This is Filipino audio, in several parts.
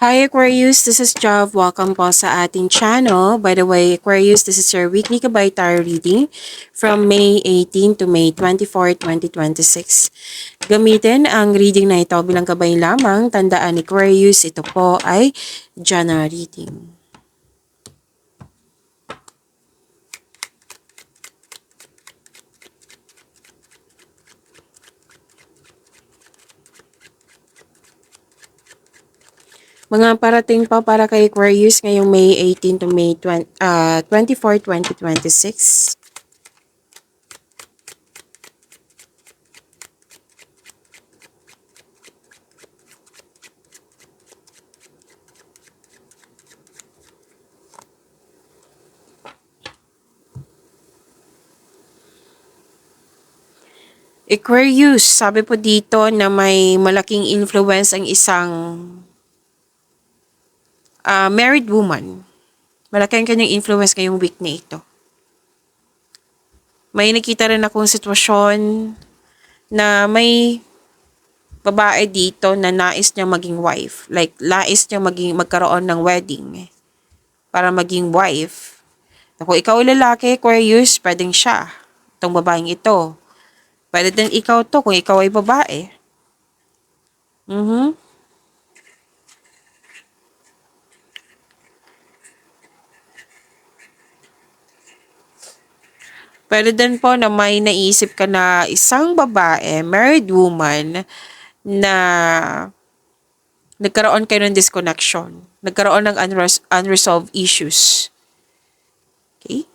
Hi Aquarius, this is Jav. Welcome po sa ating channel. By the way, Aquarius, this is your weekly Kabay Tarot reading from May 18 to May 24, 2026. Gamitin ang reading na ito bilang gabay lamang. Tandaan Aquarius, ito po ay general reading. Mga parating pa para kay Aquarius ngayong May 18 to May 24, 2026. Aquarius, sabi po dito na may malaking influence ang isang married woman. Malaki ang kanyang influence ngayong week na ito. May nakita rin akong sitwasyon na may babae dito na nais niya maging wife. Like, nais niya magkaroon ng wedding para maging wife. Kung ikaw ay lalaki, Aquarius, pwedeng siya. Itong babaeng ito. Pwede din ikaw to kung ikaw ay babae. Pwede din po na may naisip ka na isang babae, married woman, na nagkaroon kayo ng disconnection. Nagkaroon ng unresolved issues. Okay?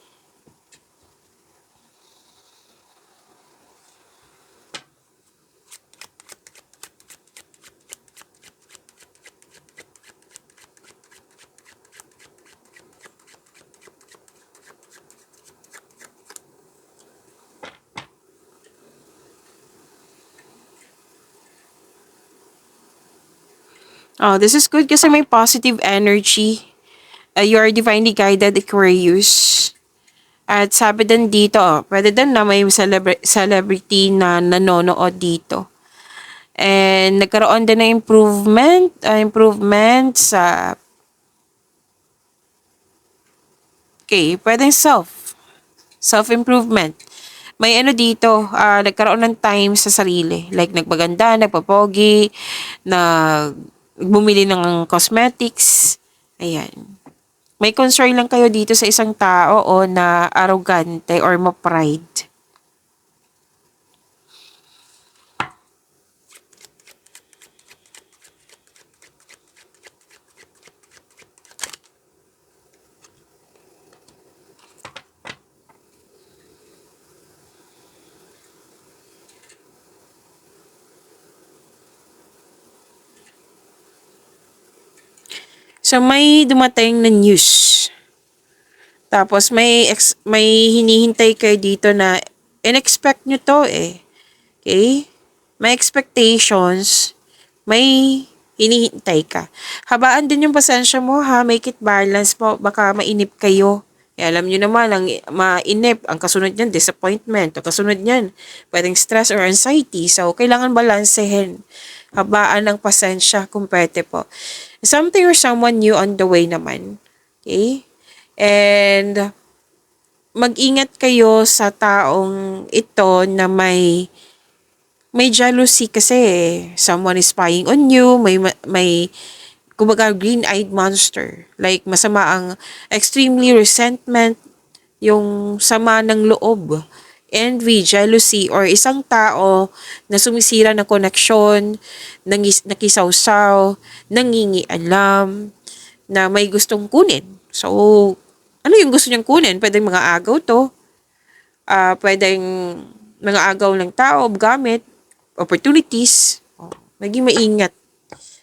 Oh, this is good kasi may positive energy. You are divinely guided, Aquarius. At sabi din dito, pwede din na may celebrity na nanonood dito. And nagkaroon din ng improvement sa, okay, pwedeng self-improvement. May ano dito, nagkaroon ng time sa sarili. Like, nagpaganda, nagpapogi, bumili ng cosmetics. Ayan. May concern lang kayo dito sa isang tao o na arrogante or ma-pride. So, may dumating na news. Tapos, may hinihintay kayo dito na in-expect nyo to eh. Okay? May expectations, may hinihintay ka. Habaan din yung pasensya mo ha, make it balance po, baka mainip kayo. Alam nyo naman, ang mainip, ang kasunod niyan, disappointment. Ang kasunod niyan, pwedeng stress or anxiety. So, kailangan balansehin. Habaan ng pasensya kung pwede po. Something or someone new on the way naman. Okay? And, mag-ingat kayo sa taong ito na may jealousy kasi someone is spying on you, may kumbaga green-eyed monster. Like masama ang extremely resentment, yung sama ng loob, envy, jealousy, or isang tao na sumisira ng koneksyon, nakisawsaw, nangingialam, na may gustong kunin. So, ano yung gusto niyang kunin? Pwedeng mga agaw to, pwedeng mga agaw ng tao, gamit, opportunities. Maging maingat.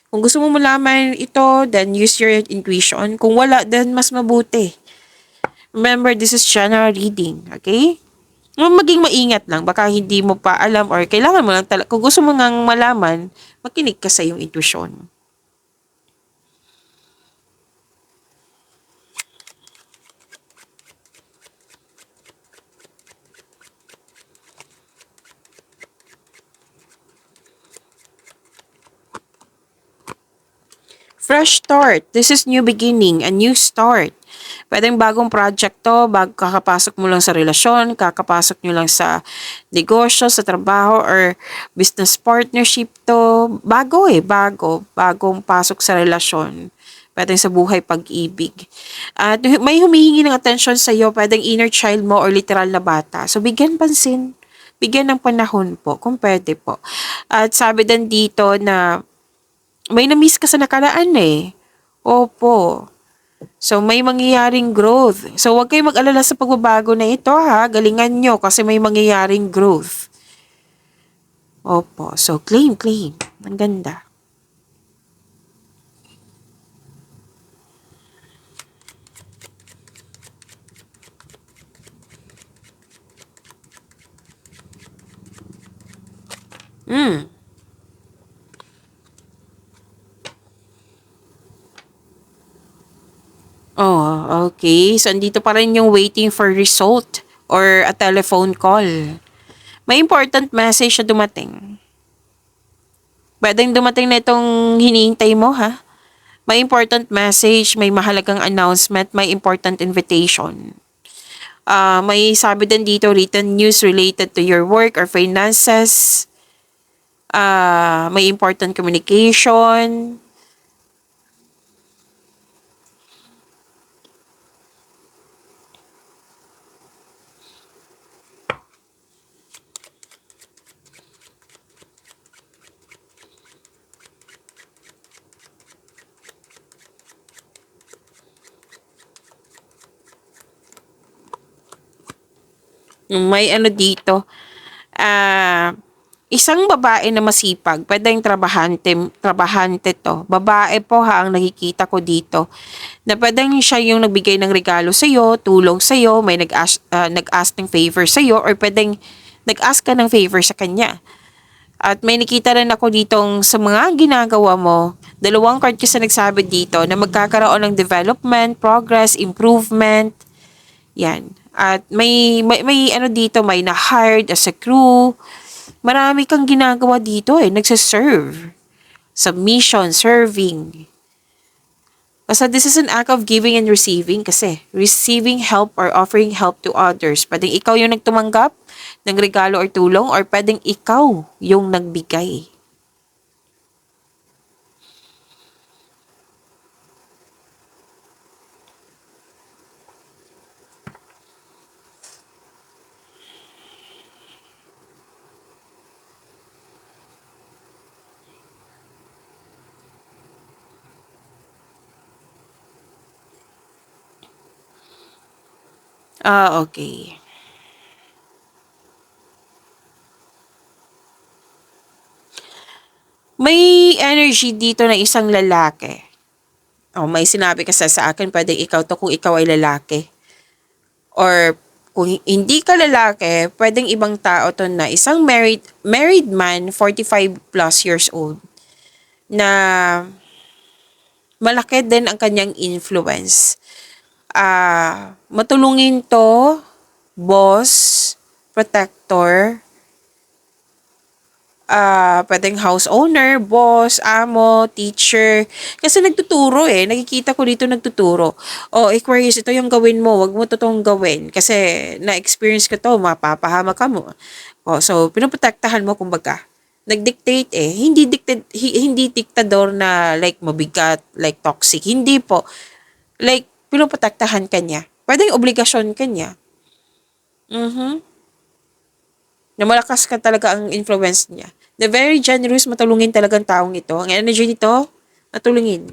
Kung gusto mo malaman ito, then use your intuition. Kung wala, then mas mabuti. Remember, this is general reading. Okay? Maging maingat lang. Baka hindi mo pa alam or kailangan mo lang talaga. Kung gusto mo ngang malaman, makinig ka sa iyong intuition. Fresh start. This is new beginning, a new start. Pwedeng bagong project to, kakapasok mo lang sa relasyon, kakapasok nyo lang sa negosyo, sa trabaho, or business partnership to. Bago bagong pasok sa relasyon. Pwedeng sa buhay pag-ibig. At may humihingi ng atensyon sa iyo, pwedeng inner child mo or literal na bata. So, bigyan pansin. Bigyan ng panahon po, kung pwede po. At sabi din dito na may na-miss ka sa nakaraan eh. Opo. So, may mangyayaring growth. So, huwag kayong mag-alala sa pagbabago na ito ha. Galingan nyo kasi may mangyayaring growth. Opo. So, claim. Ang ganda. Oh, okay. So, andito pa rin yung waiting for result or a telephone call. May important message na dumating. Pwedeng dumating na itong hinihintay mo, ha? May important message, may mahalagang announcement, may important invitation. May sabi din dito, written news related to your work or finances. May important communication. May ano dito, isang babae na masipag, pwedeng trabahante to. Babae po ha, ang nakikita ko dito. Na pwedeng siya yung nagbigay ng regalo sa'yo, tulong sa'yo, may nag-ask ng favor sa'yo, or pwedeng nag-ask ka ng favor sa kanya. At may nakita rin ako ditong sa mga ginagawa mo, dalawang card kasi nagsabi dito na magkakaroon ng development, progress, improvement. Yan. At may ano dito, may na-hired as a crew. Marami kang ginagawa dito nagsaserve. Submission, serving. Basta this is an act of giving and receiving kasi. Receiving help or offering help to others. Pwedeng ikaw yung nagtumanggap ng regalo or tulong or pwedeng ikaw yung nagbigay. Okay. May energy dito na isang lalaki. May sinabi kasi sa akin, pwedeng ikaw to kung ikaw ay lalaki. Or kung hindi ka lalaki, pwedeng ibang tao to na isang married man, 45 plus years old, na malaki din ang kanyang influence. Matulungin to, boss, protector, pwedeng house owner, boss, amo, teacher. Kasi nagtuturo Nakikita ko dito nagtuturo. Aquarius, ito yung gawin mo. Wag mo totoong gawin. Kasi na-experience ko to, mapapahama ka mo. So, pinoprotektahan mo kumbaga. Nag-dictate hindi diktador na like mabigat, like toxic. Hindi po. Like, pinoprotektahan ka niya. Pwedeng obligasyon ka niya. Na malakas ka talaga ang influence niya. The very generous, matulungin talagang taong ito. Ang energy nito, matulungin.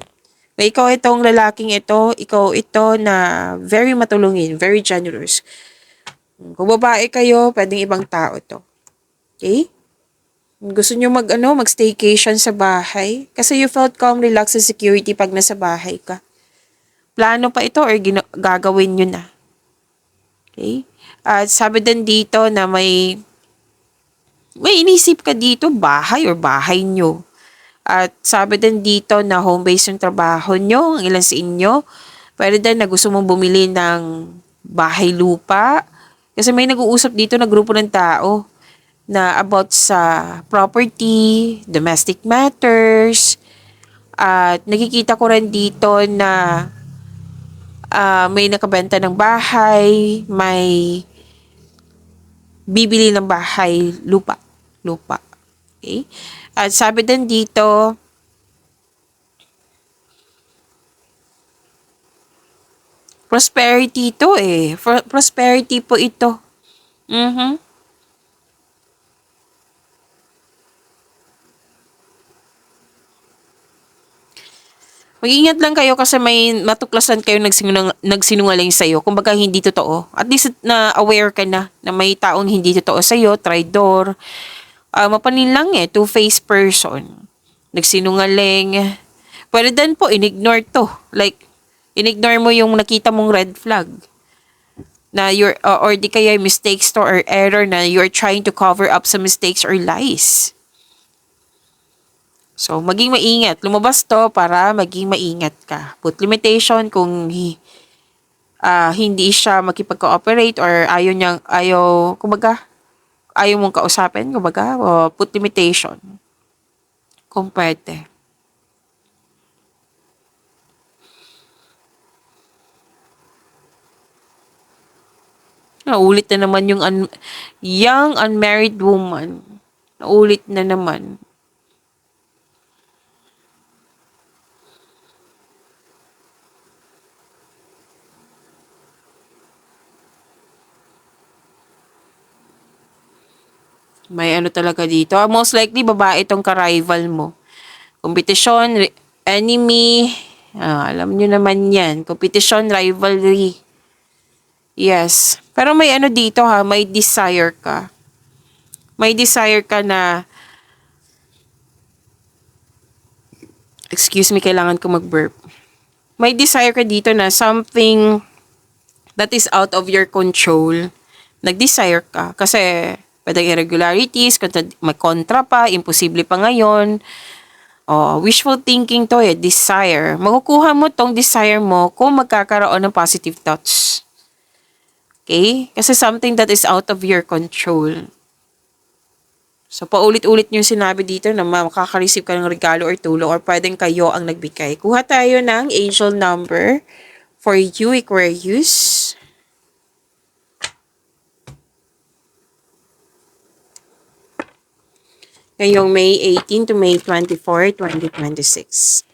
Kaya ikaw itong lalaking ito, ikaw ito na very matulungin, very generous. Kung babae kayo, pwedeng ibang tao to. Okay? Gusto nyo mag-staycation sa bahay? Kasi you felt calm, relaxed, and security pag nasa bahay ka. Plano pa ito or gagawin nyo na. Okay? At sabi din dito na may inisip ka dito, bahay or bahay nyo. At sabi din dito na home base yung trabaho nyo, ang ilan sa inyo. Pwede din na gusto mong bumili ng bahay lupa. Kasi may nag-uusap dito na grupo ng tao na about sa property, domestic matters, At nakikita ko rin dito na may nakabenta ng bahay, may bibili ng bahay, lupa. Lupa. Okay? At sabi din dito, prosperity ito eh. Prosperity po ito. Mhm. Mag-ingat lang kayo kasi may matuklasan kayo nagsinungaling sa'yo. Kumbaga hindi totoo. At least na aware ka na may taong hindi totoo sa'yo, traidor. Mapanin lang eh, two-faced person. Nagsinungaling. Pwede din po, in-ignore to. Like, in-ignore mo yung nakita mong red flag. Na or di kaya mistakes to or error na you're trying to cover up some mistakes or lies. So, maging maingat. Lumabas to para maging maingat ka. Put limitation kung hindi siya makipag-cooperate or kumbaga, ayaw mong kausapin, kumbaga, put limitation. Kung pwede. Naulit na naman yung young unmarried woman. Naulit na naman. May ano talaga dito. Most likely, babae itong ka-rival mo. Kompetisyon, enemy, alam nyo naman yan. Kompetisyon, rivalry. Yes. Pero may ano dito ha, may desire ka. May desire ka na, excuse me, kailangan ko mag-burp. May desire ka dito na something that is out of your control. Nag-desire ka. Kasi, pwedeng irregularities, may kontra pa, imposible pa ngayon. Wishful thinking to eh, desire. Makukuha mo tong desire mo kung magkakaroon ng positive thoughts. Okay? Kasi something that is out of your control. So, paulit-ulit yung sinabi dito na makaka-receive ka ng regalo or tulong or pwedeng kayo ang nagbigay. Kuha tayo ng angel number for you, Aquarius. Ngayong May 18 to May 24, 2026.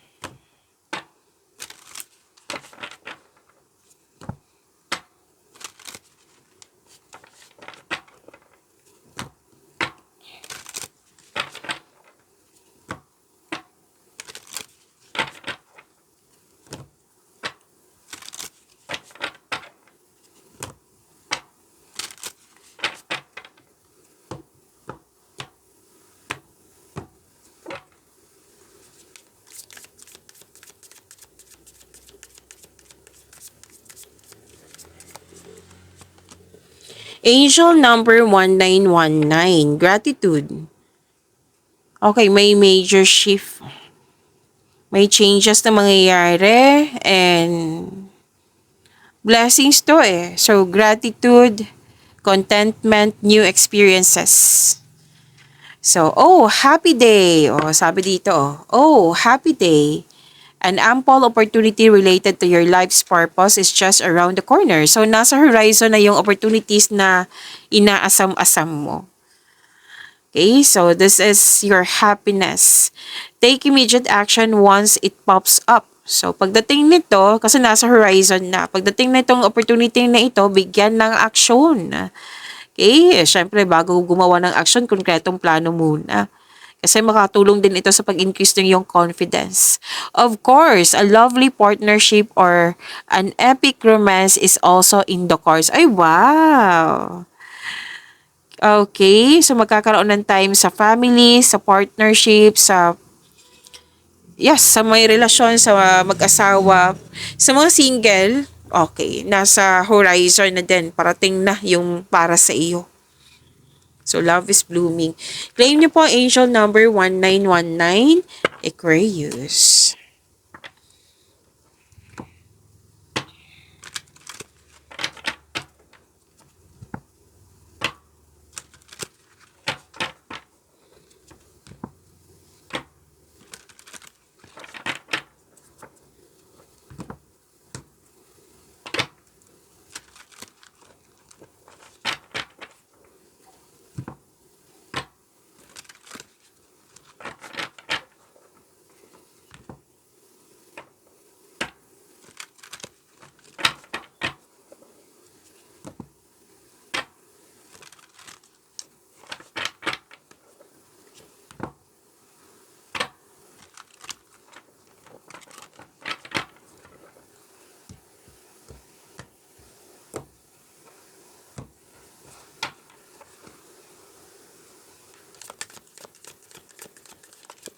Angel number 1919, gratitude. Okay, may major shift. May changes na mangyayari and blessings to eh. So, gratitude, contentment, new experiences. So, happy day. Sabi dito, happy day. An ample opportunity related to your life's purpose is just around the corner. So, nasa horizon na yung opportunities na inaasam-asam mo. Okay, so this is your happiness. Take immediate action once it pops up. So, pagdating nito, kasi nasa horizon na, pagdating na itong opportunity na ito, bigyan ng aksyon. Okay, syempre, bago gumawa ng action, konkretong plano muna. Kasi makatulong din ito sa pag-increase ng iyong confidence. Of course, a lovely partnership or an epic romance is also in the course. Ay, wow! Okay, so magkakaroon ng time sa family, sa partnership, sa may relasyon, sa mag-asawa. Sa mga single, okay, nasa horizon na din, parating na yung para sa iyo. So, love is blooming. Claim niyo po ang angel number 1919, Aquarius.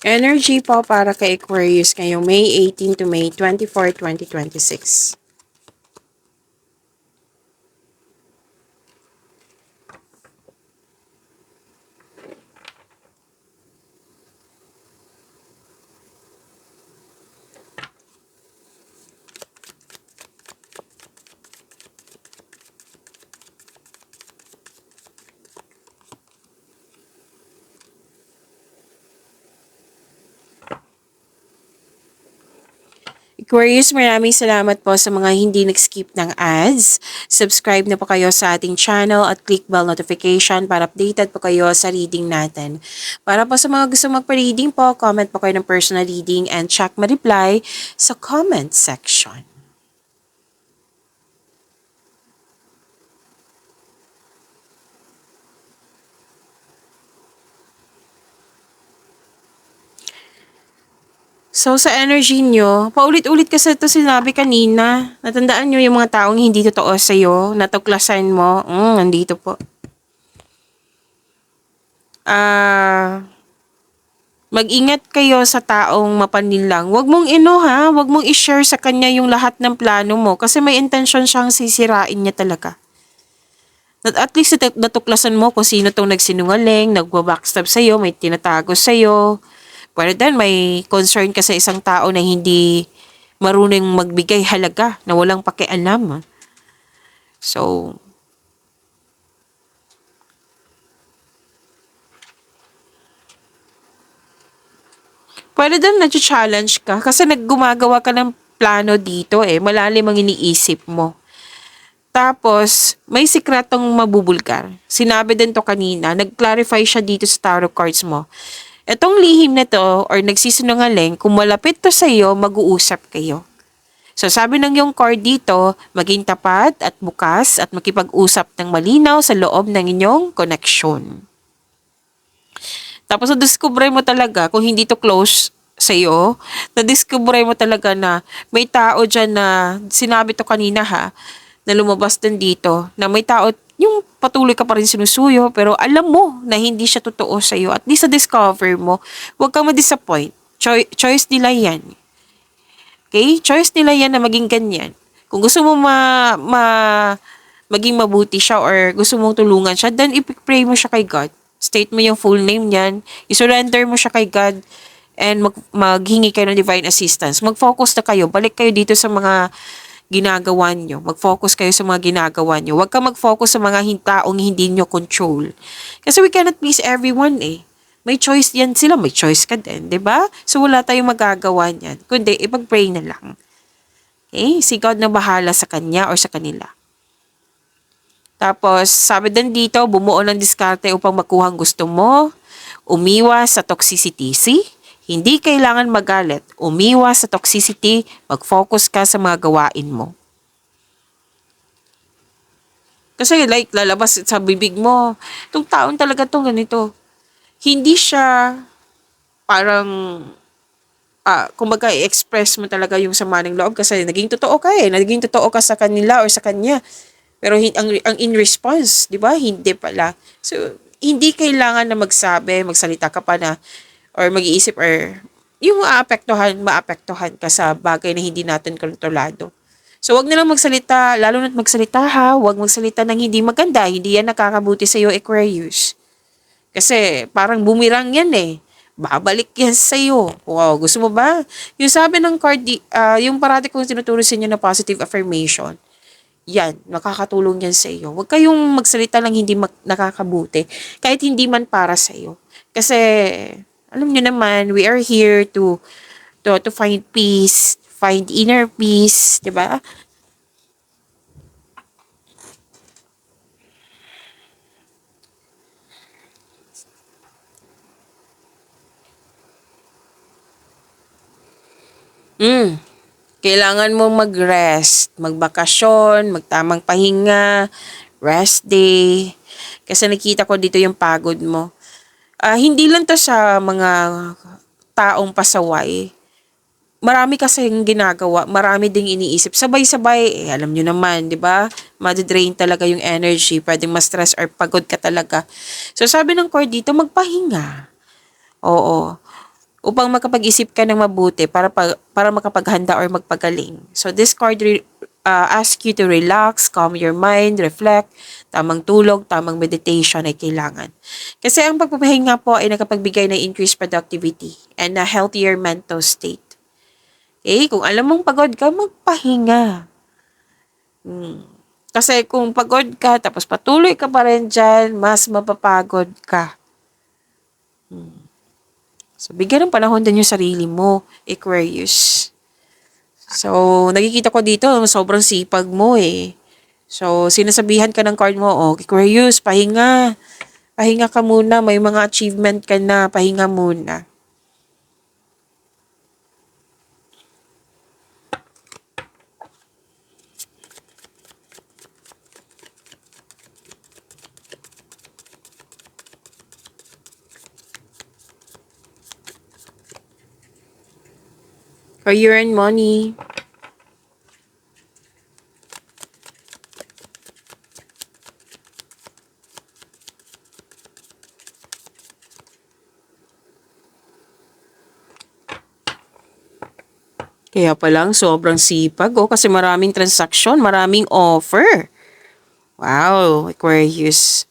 Energy po para kay Aquarius ngayong May 18 to May 24, 2026. Aquarius, maraming salamat po sa mga hindi nag-skip ng ads. Subscribe na po kayo sa ating channel at click bell notification para updated po kayo sa reading natin. Para po sa mga gusto magpa-reading po, comment po kayo ng personal reading and check ma-reply sa comment section. So, sa energy nyo, paulit-ulit kasi ito sinabi kanina. Natandaan nyo yung mga taong hindi totoo sa'yo, natuklasan mo, nandito po. Mag-ingat kayo sa taong mapanlinlang. Huwag mong huwag mong i-share sa kanya yung lahat ng plano mo kasi may intention siyang sisirain niya talaga. At least natuklasan mo kung sino tong nagsinungaling, nagwa-backstab sa'yo, may tinatago sa'yo. Pero then may concern ka sa isang tao na hindi marunong magbigay halaga, na walang pakialam. So, pwede din na-challenge ka kasi naggumagawa ka ng plano dito malalim ang iniisip mo. Tapos, may sikretong mabubulgar. Sinabi din to kanina, nag-clarify siya dito sa tarot cards mo. Etong lihim na to or nagsisinungaling, kung malapit to sa iyo, mag-uusap kayo. So sabi ng yung card dito, maging tapat at bukas at makipag-usap ng malinaw sa loob ng inyong koneksyon. Tapos na-discover mo talaga, kung hindi to close sa iyo, na-discover mo talaga na may tao dyan na, sinabi to kanina na lumabas din dito, na may tao, yung patuloy ka pa rin sinusuyo, pero alam mo na hindi siya totoo sa'yo. At least na-discover mo, huwag kang ma-disappoint. Choice nila yan. Okay? Choice nila yan na maging ganyan. Kung gusto mo maging mabuti siya or gusto mong tulungan siya, then i-pray mo siya kay God. State mo yung full name niyan. I-surrender mo siya kay God and maghingi kayo ng divine assistance. Mag-focus na kayo. Balik kayo dito sa mga ginagawa nyo. Mag-focus kayo sa mga ginagawa nyo. Huwag ka mag-focus sa mga taong hindi nyo control. Kasi we cannot please everyone May choice yan sila, may choice ka din, di ba? So wala tayong magagawa niyan. Kundi, ipag-pray na lang. Okay? Si God na bahala sa kanya or sa kanila. Tapos, sabi din dito, bumuo ng diskarte upang makuha ang gusto mo. Umiwas sa toxicity. See? Hindi kailangan magalit. Umiwas sa toxicity, mag-focus ka sa mga gawain mo. Kasi like, lalabas sa bibig mo, itong taon talaga itong ganito. Hindi siya parang, kumbaga, i-express mo talaga yung sama ng loob kasi naging totoo ka Naging totoo ka sa kanila or sa kanya. Pero ang in response, di ba? Hindi pala. So, hindi kailangan na magsalita ka pa na or mag-iisip or yung maapektuhan ka sa bagay na hindi natin kontrolado. So, wag nilang magsalita, lalo na't magsalita wag magsalita ng hindi maganda, hindi yan nakakabuti sa iyo, Aquarius. Kasi, parang bumirang yan babalik yan sa iyo. Wow, gusto mo ba? Yung sabi ng card, yung parati kong tinuturo sa inyo na positive affirmation, yan, nakakatulong yan sa iyo. Huwag kayong magsalita lang hindi nakakabuti, kahit hindi man para sa iyo. Kasi, alam niyo naman, we are here to find peace, find inner peace, 'di ba? Kailangan mo mag-rest, magbakasyon, magtamang pahinga, rest day. Kasi nakita ko dito yung pagod mo. Hindi lang to sa mga taong pasaway. Marami kasing ginagawa, marami ding iniisip. Sabay-sabay, alam nyo naman, di ba? Madidrain talaga yung energy, pwedeng ma-stress or pagod ka talaga. So, sabi ng cord dito, magpahinga. Oo. upang makapag-isip ka ng mabuti para makapaghanda or magpagaling. So this card ask you to relax, calm your mind, reflect, tamang tulog, tamang meditation ay kailangan. Kasi ang pagpapahinga po ay nakapagbigay ng increased productivity and a healthier mental state. Okay? Kung alam mong pagod ka, magpahinga. Kasi kung pagod ka, tapos patuloy ka pa rin dyan, mas mapapagod ka. So, bigyan ng panahon din yung sarili mo, Aquarius. So, nakikita ko dito, sobrang sipag mo eh. So, sinasabihan ka ng card mo, oh, Aquarius, pahinga. Pahinga ka muna, may mga achievement ka na, pahinga muna. Career and money. Kaya pa lang, sobrang sipag, oh, kasi maraming transaction, maraming offer. Wow, Aquarius.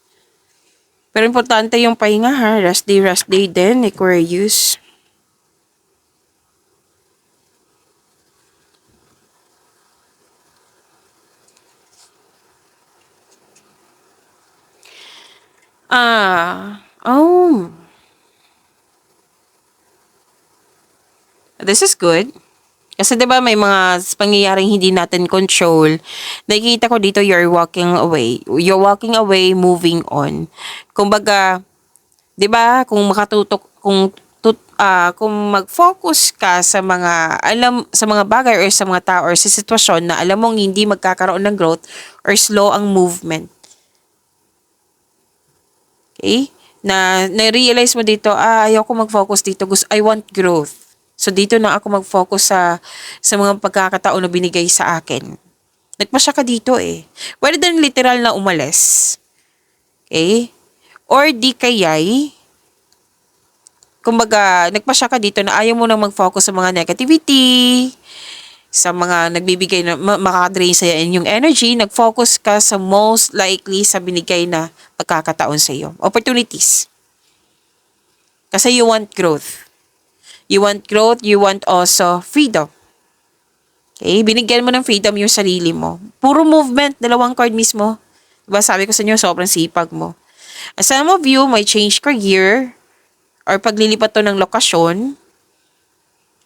Pero importante yung pahinga ha, rest day din, Aquarius. Oh. This is good. Kasi 'di ba may mga pangyayaring hindi natin control. Nakikita ko dito you're walking away. You're walking away, moving on. Kumbaga, 'di ba, kung makatutok kung mag-focus ka sa mga bagay or sa mga tao or sa sitwasyon na alam mong hindi magkakaroon ng growth or slow ang movement. Okay? Na-realize mo dito, ayoko mag-focus dito. I want growth. So, dito na ako mag-focus sa mga pagkakataon na binigay sa akin. Nagpasya ka dito eh. Pwede din literal na umalis. Okay? Or di kaya'y, kumbaga, nagpasya ka dito na ayaw mo nang mag-focus sa mga negativity, sa mga nagbibigay na makakadrain sa inyong energy, nag-focus ka sa most likely sa binigay na pagkakataon sa iyo. Opportunities. Kasi you want growth. You want growth, you want also freedom. Okay? Binigyan mo ng freedom yung sarili mo. Puro movement, dalawang card mismo. Diba sabi ko sa inyo, sobrang sipag mo. And some of you may change career or paglilipat to ng lokasyon.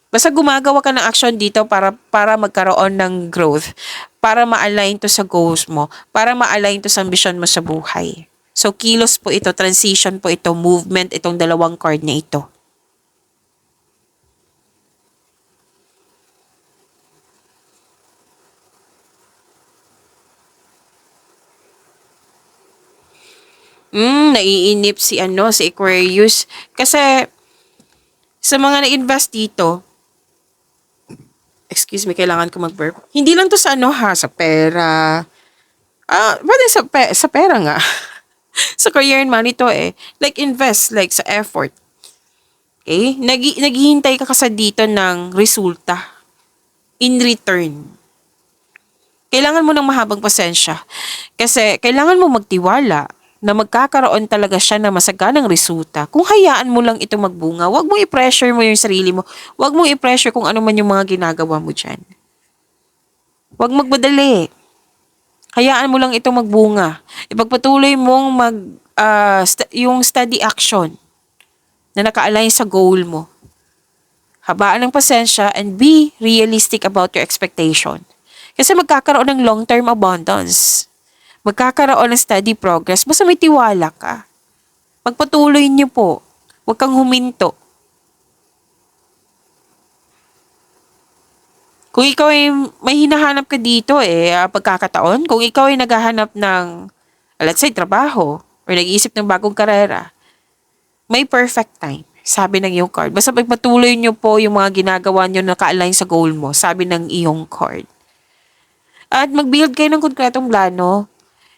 Basta gumagawa ka ng action dito para magkaroon ng growth, para ma-align to sa goals mo, para ma-align to sa ambition mo sa buhay. So, kilos po ito, transition po ito, movement, itong dalawang card na ito. Naiinip si Aquarius. Kasi, sa mga na-invest dito, excuse me, kailangan ko mag-burp. Hindi lang to sa sa pera. Pwede sa pera nga. Sa career and money to eh. Like invest, like sa effort. Okay? Naghihintay ka kasi dito ng resulta. In return. Kailangan mo ng mahabang pasensya. Kasi kailangan mo magtiwala na magkakaroon talaga siya na masaganang resulta. Kung hayaan mo lang ito magbunga, wag mo i-pressure mo yung sarili mo. Wag mo i-pressure kung ano man yung mga ginagawa mo dyan. Wag magmadali. Hayaan mo lang ito magbunga. Ipagpatuloy mong yung steady action na naka-align sa goal mo. Habaan ng pasensya and be realistic about your expectation. Kasi magkakaroon ng long-term abundance. Magkakaroon ng steady progress. Basta may tiwala ka. Pagpatuloy niyo po. Huwag kang huminto. Kung ikaw ay may hinahanap ka dito pagkakataon, kung ikaw ay naghahanap ng, let's say, trabaho, or nag-iisip ng bagong karera, may perfect time, sabi ng iyong card. Basta pagpatuloy niyo po yung mga ginagawa niyo na ka-align sa goal mo, sabi ng iyong card. At mag-build kayo ng konkretong plano.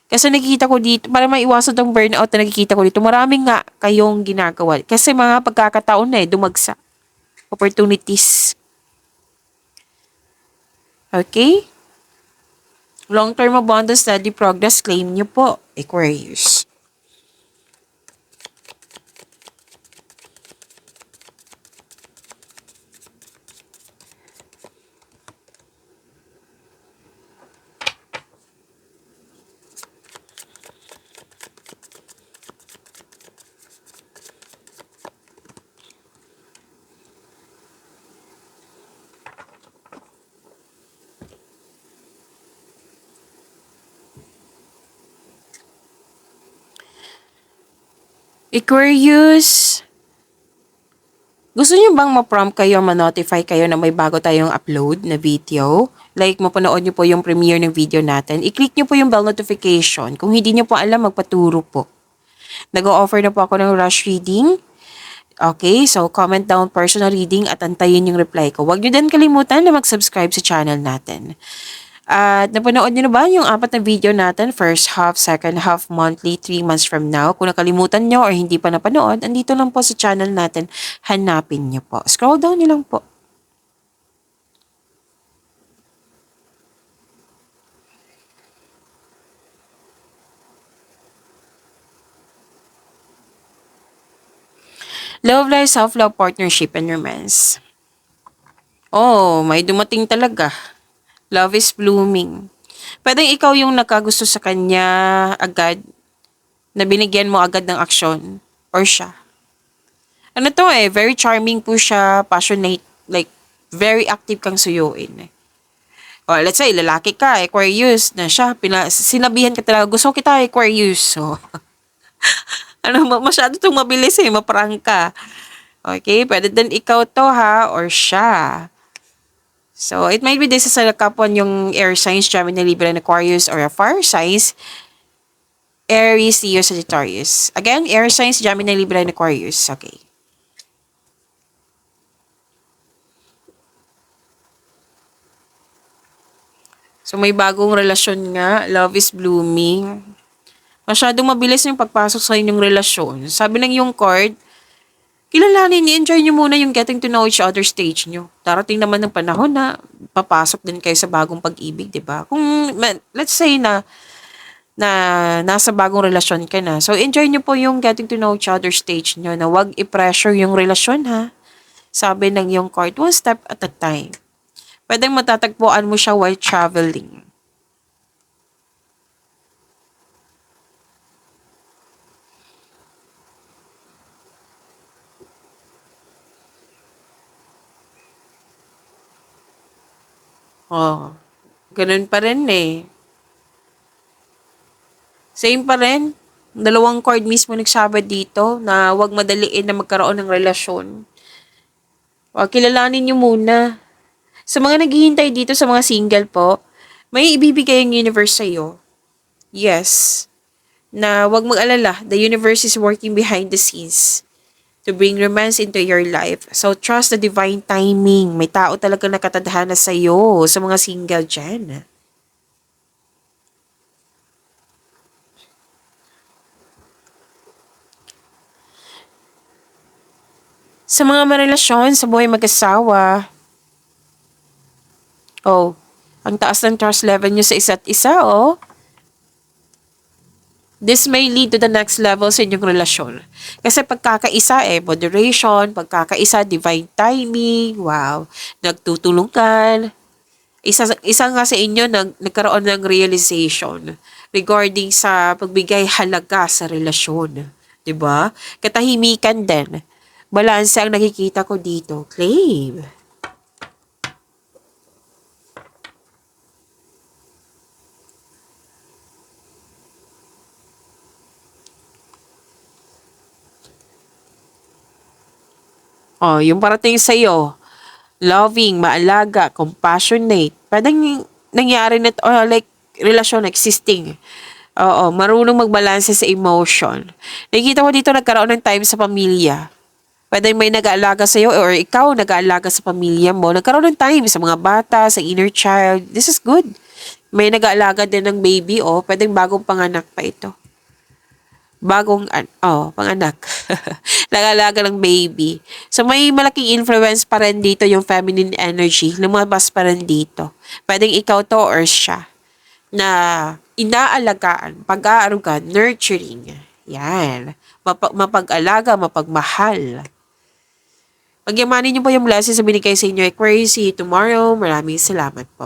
Kasi nakikita ko dito, para maiwasan tong burnout na nakikita ko dito, maraming nga kayong ginagawa. Kasi mga pagkakataon na dumagsa. opportunities. Okay? Long-term abundance, steady progress, claim nyo po, Aquarius. Aquarius, gusto niyo bang ma-prompt kayo, ma-notify kayo na may bago tayong upload na video? Like, mapanood niyo po yung premiere ng video natin. I-click niyo po yung bell notification. Kung hindi niyo po alam, magpaturo po. Nag-o-offer na po ako ng rush reading. Okay, so comment down personal reading at antayin yung reply ko. Huwag niyo din kalimutan na mag-subscribe sa channel natin. At napanood niyo na ba yung 4 na video natin? First half, second half, monthly, 3 months from now. Kung nakalimutan niyo or hindi pa napanood, andito lang po sa channel natin. Hanapin niyo po. Scroll down niyo lang po. Love life, self-love, partnership, and romance. Oh, may dumating talaga. Love is blooming. Pwedeng ikaw yung nakagusto sa kanya agad, na binigyan mo agad ng aksyon, or siya. Ano to very charming po siya, passionate, like, very active kang suyuin. O, let's say, lalaki ka, Aquarius, na siya, sinabihan ka talaga, gusto kita, Aquarius. So, masyado itong mabilis maparang ka. Okay, pwede din ikaw to ha, or siya. So, it might be this is a kapwan yung air signs, Gemini, Libra, and Aquarius, or a fire signs, Aries, Leo, Sagittarius. Again, air signs, Gemini, Libra, and Aquarius. Okay. So, may bagong relasyon nga. Love is blooming. Masyadong mabilis yung pagpasok sa inyong relasyon. Sabi ng yung card, kilalanin, i-enjoy nyo muna yung getting to know each other stage nyo. Darating naman ng panahon na papasok din kayo sa bagong pag-ibig, di ba? Kung, let's say na nasa bagong relasyon ka na. So, enjoy nyo po yung getting to know each other stage nyo na wag i-pressure yung relasyon, ha? Sabi ng yung card, one step at a time. Pwedeng matatagpuan mo siya while traveling. Oh, ganun pa rin Same pa rin. Dalawang card mismo nagsabi dito na huwag madaliin na magkaroon ng relasyon. Huwag kilalanin nyo muna. Sa mga naghihintay dito, sa mga single po, may ibibigay ang universe sa'yo. Yes. Na huwag mag-alala, the universe is working behind the scenes to bring romance into your life. So, trust the divine timing. May tao talaga nakatadhana sa'yo sa mga single dyan. Sa mga marelasyon, sa buhay mag-asawa, oh, ang taas ng trust level nyo sa isa't isa, oh. This may lead to the next level sa inyong relasyon. Kasi pagkakaisa moderation, pagkakaisa, divine timing, wow, nagtutulungan. Isa nga sa inyo nagkaroon ng realization regarding sa pagbigay halaga sa relasyon. 'Di ba? Katahimikan din. Balanse ang nakikita ko dito. Claim. Oh, yung parating sa'yo, loving, maalaga, compassionate. Pwedeng nangyari na like relasyon existing. Oo, marunong magbalanse sa emotion. Nakikita ko dito nagkaroon ng time sa pamilya. Pwede may nag-aalaga sa'yo or ikaw nag-aalaga sa pamilya mo. Nagkaroon ng time sa mga bata, sa inner child. This is good. May nag-aalaga din ng baby, pwedeng bagong panganak pa ito. panganak. Nag-alaga ng baby. So, may malaking influence pa rin dito yung feminine energy. Lumabas pa rin dito. Pwedeng ikaw to or siya na inaalagaan, pag-aarugan, nurturing. Yan. Mapag-alaga, mapagmahal. Pagyamanin niyo po yung blessings na binigay sa inyo. Aquarius, see you tomorrow. Maraming salamat po.